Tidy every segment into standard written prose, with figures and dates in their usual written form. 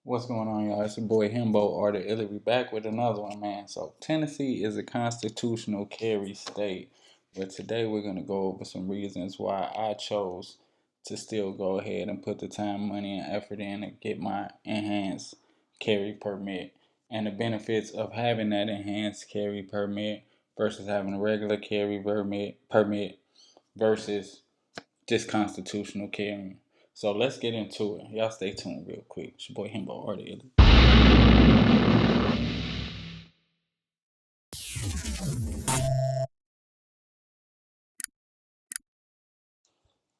What's going on, y'all? It's your boy Himbo, Art of Illery, back with another one, man. So, Tennessee is a constitutional carry state, but today we're going to go over some reasons why I chose to still go ahead and put the time, money, and effort in to get my enhanced carry permit, and the benefits of having that enhanced carry permit versus having a regular carry permit versus just constitutional carrying. So let's get into it. Y'all stay tuned real quick. It's your boy Himbo, Art of Illery.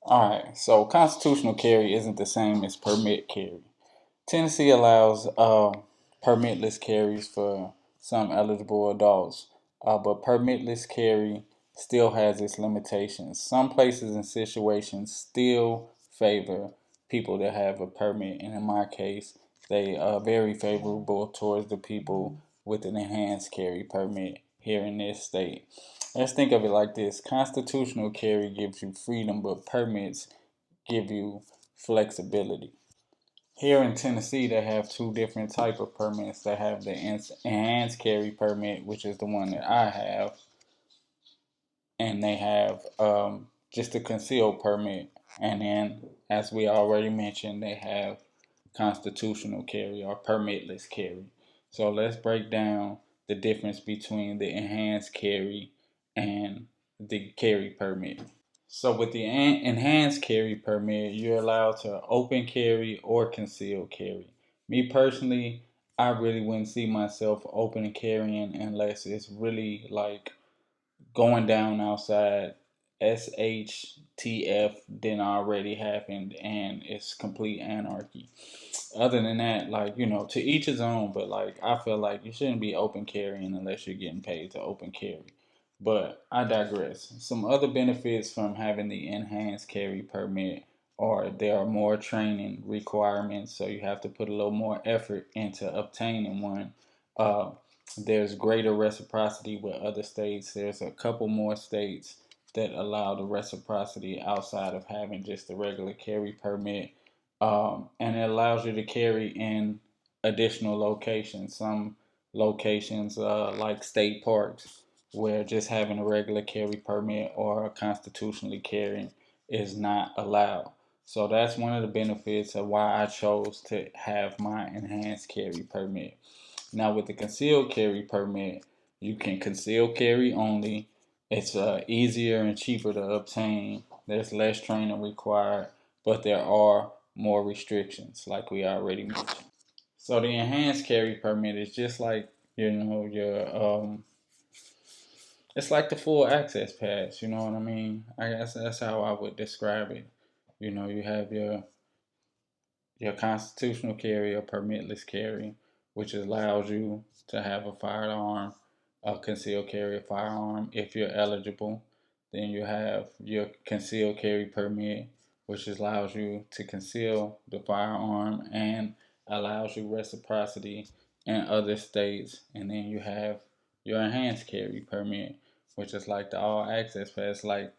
Alright, so constitutional carry isn't the same as permit carry. Tennessee allows permitless carries for some eligible adults, but permitless carry still has its limitations. Some places and situations still favor people that have a permit, and in my case, they are very favorable towards the people with an enhanced carry permit here in this state. Let's think of it like this: constitutional carry gives you freedom, but permits give you flexibility. Here in Tennessee, they have two different type of permits. They have the enhanced carry permit, which is the one that I have, and they have just a concealed permit. And then, as we already mentioned, they have constitutional carry or permitless carry. So let's break down the difference between the enhanced carry and the carry permit. So with the enhanced carry permit, you're allowed to open carry or conceal carry. Me personally, I really wouldn't see myself open carrying unless it's really like going down outside. SHTF then already happened and it's complete anarchy. Other than that, like, to each his own, but like I feel like you shouldn't be open carrying unless you're getting paid to open carry. But I digress. Some other benefits from having the enhanced carry permit are there are more training requirements, so you have to put a little more effort into obtaining one. Uh, there's greater reciprocity with other states. There's a couple more states that allow the reciprocity outside of having just the regular carry permit. And it allows you to carry in additional locations. Some locations, like state parks, where just having a regular carry permit or constitutionally carrying is not allowed. So that's one of the benefits of why I chose to have my enhanced carry permit. Now, with the concealed carry permit, you can conceal carry only. It's easier and cheaper to obtain. There's less training required, but there are more restrictions, like we already mentioned. So the enhanced carry permit is just like your it's like the full access pass. You know what I mean? I guess that's how I would describe it. You have your constitutional carry or permitless carry, which allows you to have a firearm, a concealed carry a firearm if you're eligible. Then you have your concealed carry permit, which allows you to conceal the firearm and allows you reciprocity in other states. And then you have your enhanced carry permit, which is like the all access pass, like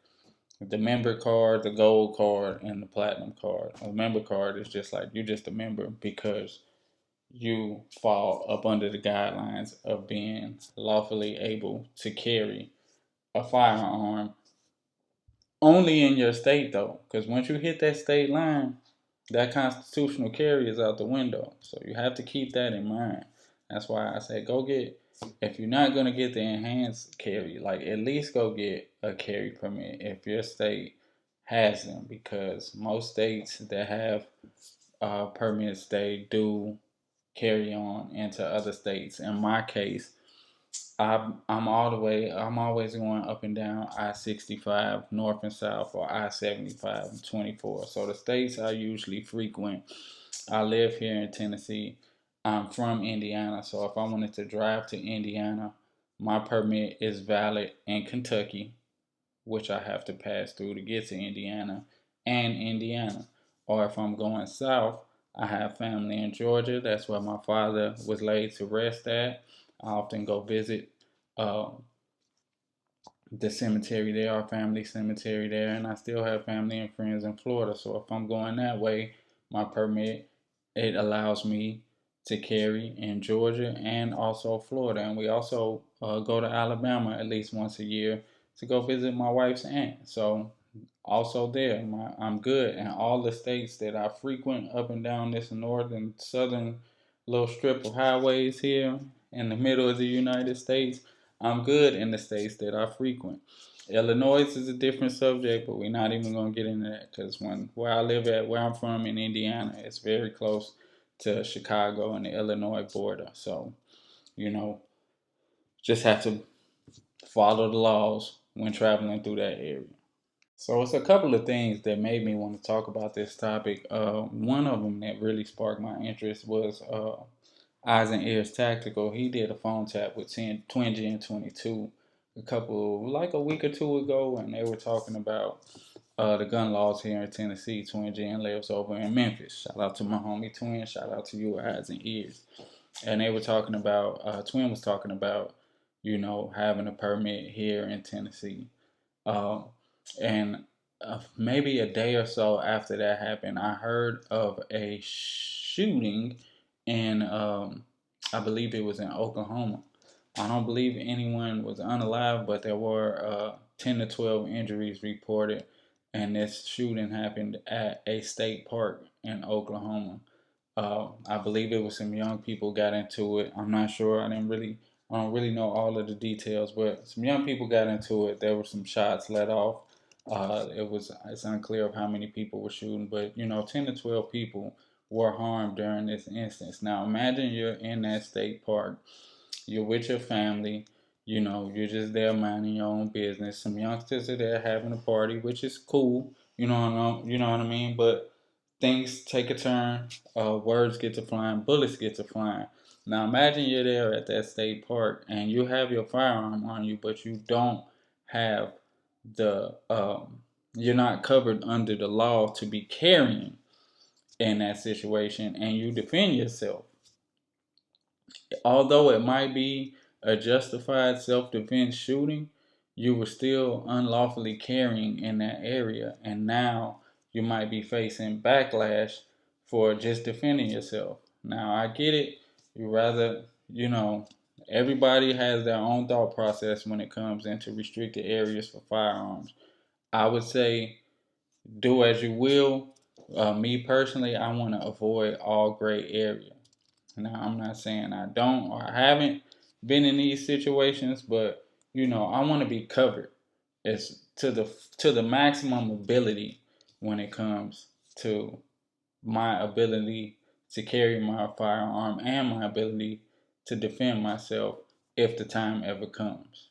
the member card, the gold card, and the platinum card. A member card is just like you're just a member because you fall up under the guidelines of being lawfully able to carry a firearm only in your state, though, because once you hit that state line, that constitutional carry is out the window. So you have to keep that in mind. That's why I say go get, if you're not going to get the enhanced carry, like at least go get a carry permit if your state has them, because most states that have permits, they do carry on into other states. In my case, I'm all the way. I'm always going up and down I-65 north and south, or I-75 and 24. So the states I usually frequent. I live here in Tennessee. I'm from Indiana, so if I wanted to drive to Indiana, my permit is valid in Kentucky, which I have to pass through to get to Indiana, and Indiana. Or if I'm going south, I have family in Georgia. That's where my father was laid to rest at. I often go visit uh, the cemetery there, our family cemetery there, and I still have family and friends in Florida. So if I'm going that way, my permit, it allows me to carry in Georgia and also Florida. And we also go to Alabama at least once a year to go visit my wife's aunt. So also there, I'm good. And all the states that I frequent up and down this northern, southern little strip of highways here in the middle of the United States, I'm good in the states that I frequent. Illinois is a different subject, but we're not even going to get into that because where I live at, where I'm from in Indiana, it's very close to Chicago and the Illinois border. So, you know, just have to follow the laws when traveling through that area. So it's a couple of things that made me want to talk about this topic. One of them that really sparked my interest was Eyes and Ears Tactical. He did a phone tap with Twin Gen 22 like a week or two ago, and they were talking about the gun laws here in Tennessee. Twin Gen lives over in Memphis. Shout out to my homie Twin. Shout out to you, Eyes and Ears. And they were talking about, Twin was talking about, having a permit here in Tennessee. Um, and maybe a day or so after that happened, I heard of a shooting in, I believe it was in Oklahoma. I don't believe anyone was unalive, but there were 10 to 12 injuries reported. And this shooting happened at a state park in Oklahoma. I believe it was some young people got into it. I'm not sure. I don't really know all of the details, but some young people got into it. There were some shots let off. It's unclear of how many people were shooting, but 10 to 12 people were harmed during this instance. Now imagine you're in that state park, you're with your family, you're just there minding your own business. Some youngsters are there having a party, which is cool. You know what I mean? But things take a turn. Words get to flying, bullets get to flying. Now imagine you're there at that state park and you have your firearm on you, but you don't have you're not covered under the law to be carrying in that situation, and you defend yourself. Although it might be a justified self-defense shooting, you were still unlawfully carrying in that area, and now you might be facing backlash for just defending yourself. Now, I get it. You rather, everybody has their own thought process when it comes into restricted areas for firearms. I would say do as you will. Me personally, I want to avoid all gray area. Now, I'm not saying I don't or I haven't been in these situations, but I want to be covered as to the maximum ability when it comes to my ability to carry my firearm and my ability to defend myself if the time ever comes.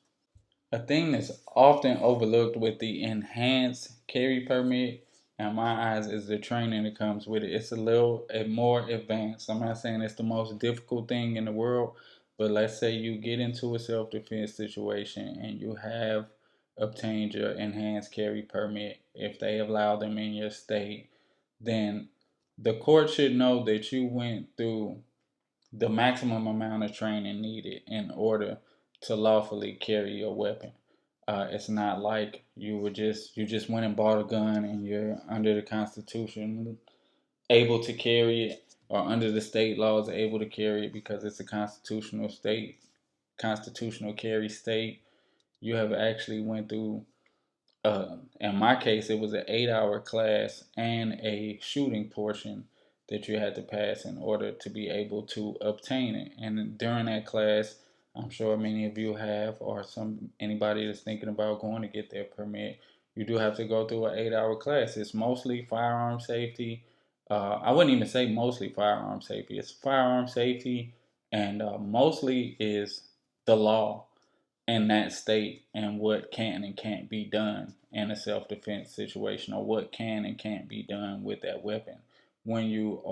A thing that's often overlooked with the enhanced carry permit, in my eyes, is the training that comes with it. It's a little more advanced. I'm not saying it's the most difficult thing in the world, but let's say you get into a self defense situation and you have obtained your enhanced carry permit. If they allow them in your state, then the court should know that you went through the maximum amount of training needed in order to lawfully carry your weapon. It's not like you just went and bought a gun and you're under the Constitution able to carry it, or under the state laws able to carry it because it's a constitutional carry state. You have actually went through in my case, it was an 8 hour class and a shooting portion that you had to pass in order to be able to obtain it. And during that class, I'm sure many of you have, or anybody that's thinking about going to get their permit, you do have to go through an 8 hour class. It's mostly firearm safety. I wouldn't even say mostly firearm safety. It's firearm safety, and mostly is the law in that state and what can and can't be done in a self-defense situation, or what can and can't be done with that weapon when you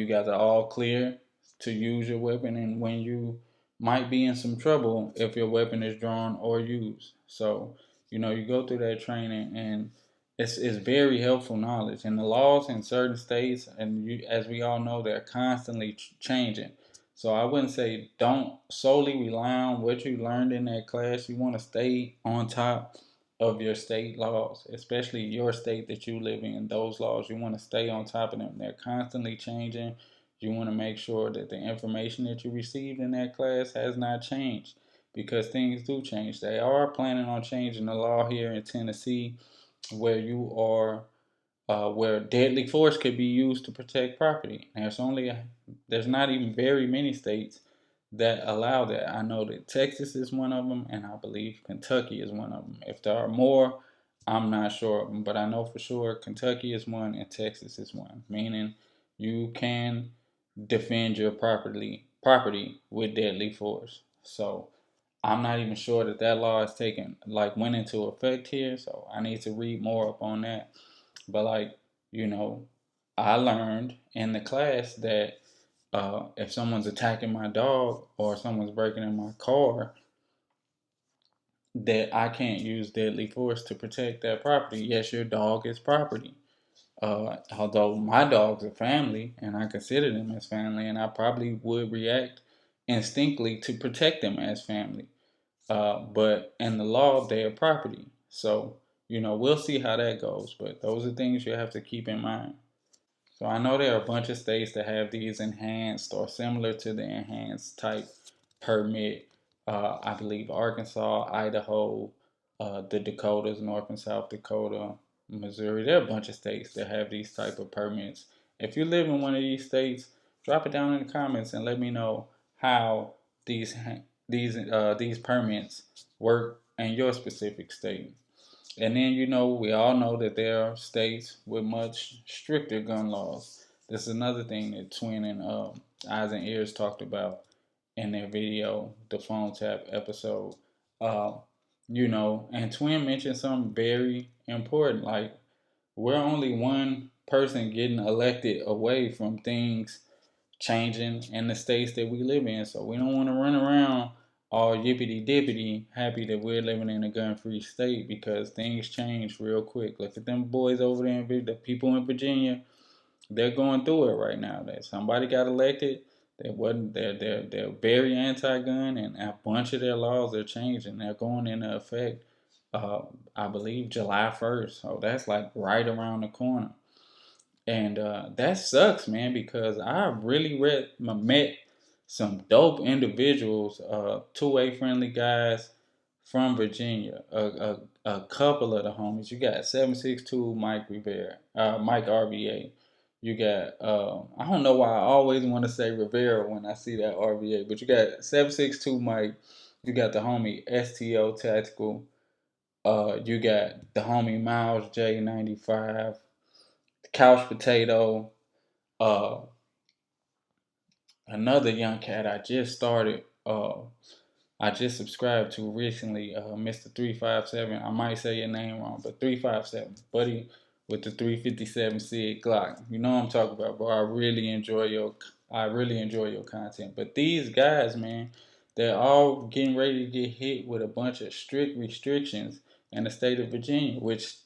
guys are all clear to use your weapon, and when you might be in some trouble if your weapon is drawn or used. So you go through that training, and it's very helpful knowledge. And the laws in certain states, and as we all know, they're constantly changing. So I wouldn't say don't solely rely on what you learned in that class. You want to stay on top of your state laws, especially your state that you live in. Those laws, you want to stay on top of them. They're constantly changing. You want to make sure that the information that you received in that class has not changed, because things do change. They are planning on changing the law here in Tennessee where you are where deadly force could be used to protect property. There's not even very many states that allow that. I know that Texas is one of them, and I believe Kentucky is one of them. If there are more, I'm not sure of them, but I know for sure Kentucky is one and Texas is one, meaning you can defend your property with deadly force. So I'm not even sure that that law is taken went into effect here. So I need to read more up on that. But you know, I learned in the class that if someone's attacking my dog or someone's breaking in my car, that I can't use deadly force to protect that property. Yes, your dog is property. Although my dogs are family and I consider them as family, and I probably would react instinctively to protect them as family. But in the law, they are property. So, we'll see how that goes. But those are things you have to keep in mind. So I know there are a bunch of states that have these enhanced or similar to the enhanced type permit. I believe Arkansas, Idaho, the Dakotas, North and South Dakota, Missouri. There are a bunch of states that have these type of permits. If you live in one of these states, drop it down in the comments and let me know how these permits work in your specific state. And then, we all know that there are states with much stricter gun laws. This is another thing that Twin and Eyes and Ears talked about in their video, the phone tap episode. Uh, and Twin mentioned something very important. Like, we're only one person getting elected away from things changing in the states that we live in. So we don't want to run around all yippity dippity happy that we're living in a gun free state, because things change real quick. Look at them boys over there, the people in Virginia. They're going through it right now. That somebody got elected. They're very anti-gun, and a bunch of their laws are changing. They're going into effect. Uh, I believe July 1st. So that's like right around the corner. And that sucks, man, because I really met some dope individuals, two-way friendly guys from Virginia. A couple of the homies. You got 762 Mike Rivera, Mike RVA. You got I don't know why I always want to say Rivera when I see that RVA, but you got 762 Mike. You got the homie STO Tactical. You got the homie Miles J95. Couch Potato, uh, another young cat I just started, I just subscribed to recently, Mr. 357. I might say your name wrong, but 357, buddy with the 357 Sig Glock. You know what I'm talking about, bro. I really enjoy your content. But these guys, man, they're all getting ready to get hit with a bunch of strict restrictions in the state of Virginia, which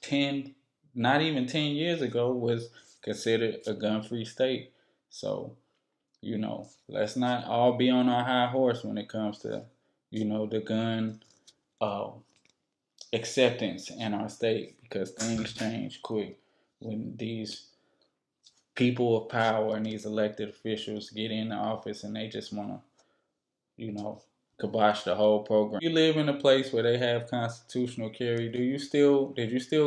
not even 10 years ago was considered a gun-free state. So, let's not all be on our high horse when it comes to, the gun uh, acceptance in our state, because things change quick when these people of power and these elected officials get in the office and they just want to, you know, kibosh the whole program. You live in a place where they have constitutional carry. Did you still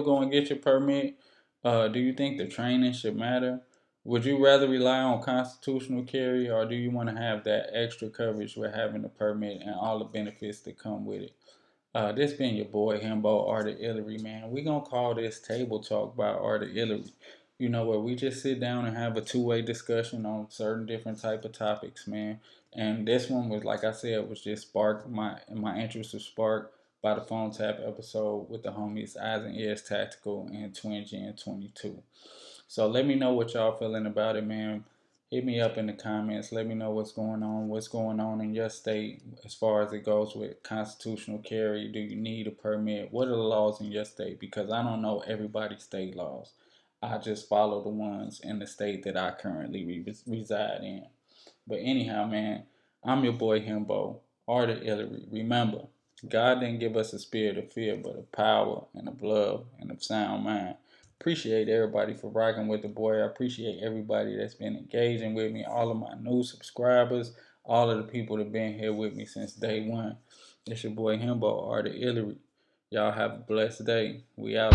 go and get your permit? Do you think the training should matter? Would you rather rely on constitutional carry, or do you want to have that extra coverage with having a permit and all the benefits that come with it? This being your boy Himbo, Art of Illery, man. We gonna call this Table Talk by Art of Illery. Where we just sit down and have a two-way discussion on certain different type of topics, man. And this one was, like I said, was just sparked my interest was sparked by the phone tap episode with the homies Eyes and Ears Tactical and Twin Gen 22. So let me know what y'all feeling about it, man. Hit me up in the comments. Let me know what's going on in your state as far as it goes with constitutional carry. Do you need a permit? What are the laws in your state? Because I don't know everybody's state laws. I just follow the ones in the state that I currently reside in. But anyhow, man, I'm your boy Himbo, Art of Illery. Remember, God didn't give us a spirit of fear, but of power and of love and of sound mind. Appreciate everybody for rocking with the boy. I appreciate everybody that's been engaging with me, all of my new subscribers, all of the people that been here with me since day one. It's your boy Himbo, Art of Illery. Y'all have a blessed day. We out.